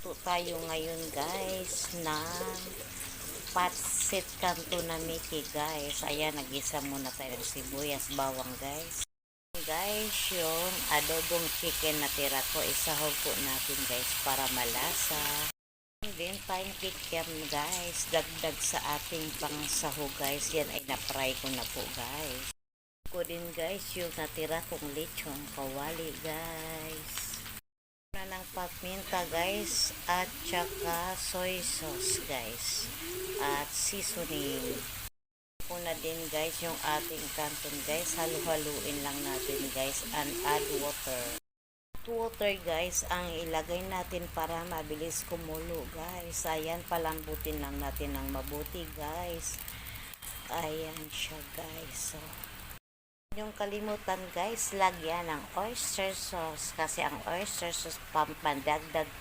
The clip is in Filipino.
Magluto tayo ngayon guys ng patsit kanto na Mickey guys. Ayan, nag-isa muna tayo ng sibuyas, bawang guys. Guys, yung adobong chicken na tira ko, isahog po natin guys para malasa. Then tayong kikiam guys, dagdag sa ating pangsahog guys. Yan ay na-fry ko na po guys. Ko din guys yung natira kong lechon kawali guys. Ng paminta guys at saka soy sauce guys at seasoning. Una din guys yung ating canton guys, halu-haluin lang natin guys and add water. Water guys ang ilagay natin para mabilis kumulo guys. Ayan, palambutin lang natin ng mabuti guys. Ayan siya guys. So yung kalimutan guys, lagyan ng oyster sauce kasi ang oyster sauce pampandagdag po